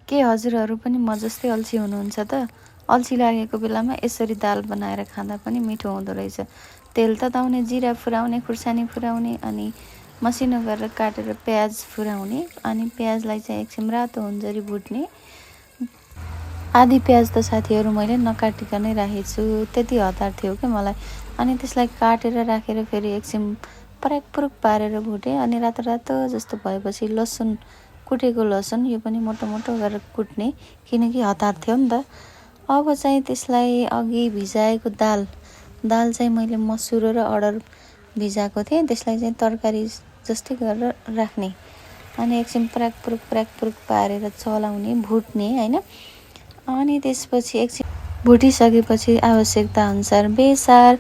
के हजुरहरू पनि म जस्तै अल्छी हुनुहुन्छ त? अल्छी लागेको बेलामा यसरी दाल बनाएर खाँदा पनि मिठो हुँदो रहेछ। तेल तताउने, जिरा फुराउने, खुर्सानी फुराउने अनि मसिनो गरेर काटेर प्याज फुराउने अनि प्याजलाई चाहिँ एकछिन रातो हुन्जरी भुट्ने। आधी प्याज त साथीहरू मैले नकाटिकनै राखेको छु, त्यति हतार थियो क्या मलाई। अनि त्यसलाई काटेर राखेर फेरि एकछिन पराकपुरुक पारेर भुटेँ। अनि रातो रातो जस्तो भएपछि लसुन, कुटेको लसुन, यो पनि मोटो मोटो गरेर कुट्ने, किनकि हतार थियो नि त। अब चाहिँ त्यसलाई अघि भिजाएको दाल चाहिँ मैले मसुरो र अडर भिजाएको थिएँ, त्यसलाई चाहिँ तरकारी जस्तै गरेर राख्ने। अनि एकछिन पराकपुरुक पारेर चलाउने, भुट्ने होइन। अनि त्यसपछि एकछिन भुटिसकेपछि आवश्यकता अनुसार बेसार,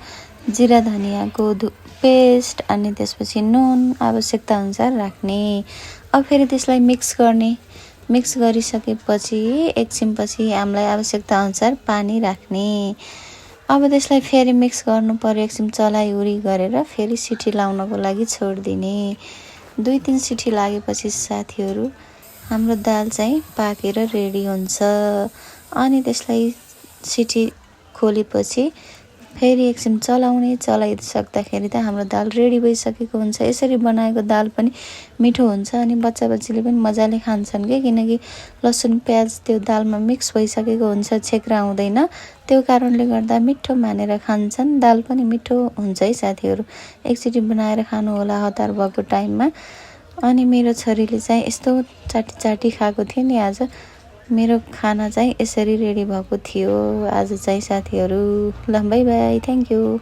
जिरा धनियाँको पेस्ट अनि त्यसपछि नुन आवश्यकता अनुसार राख्ने। अब फेरि त्यसलाई मिक्स गर्ने। मिक्स गरिसकेपछि एकछिनपछि हामीलाई आवश्यकता अनुसार पानी राख्ने। अब त्यसलाई फेरि मिक्स गर्नु पर्यो, एकछिन चलाइउरी गरेर फेरि सिटी लाउनको लागि छोडिदिने। 2-3 सिटी लागेपछि साथीहरू हाम्रो दाल चाहिँ पाकेर रेडी हुन्छ। अनि त्यसलाई सिटी खोलेपछि फेरि एकछिन चलाउने। चलाइसक्दाखेरि त हाम्रो दाल रेडी भइसकेको हुन्छ। यसरी बनाएको दाल पनि मिठो हुन्छ अनि बच्चा बच्चीले पनि मजाले खान्छन् के, किनकि लसुन प्याज त्यो दालमा मिक्स भइसकेको हुन्छ, छेक्रा आउँदैन। त्यो कारणले गर्दा मिठो मानेर खान्छन्। दाल पनि मिठो हुन्छ है साथीहरू। एकचोटि बनाएर खानु होला हतार भएको टाइममा। अनि मेरो छोरीले चाहिँ यस्तो चाटी खाएको थियो नि आज। मेरो खाना चाहिँ यसरी रेडी भएको थियो आज चाहिँ साथीहरू। ल बाई बाई, थ्याङ्क यू।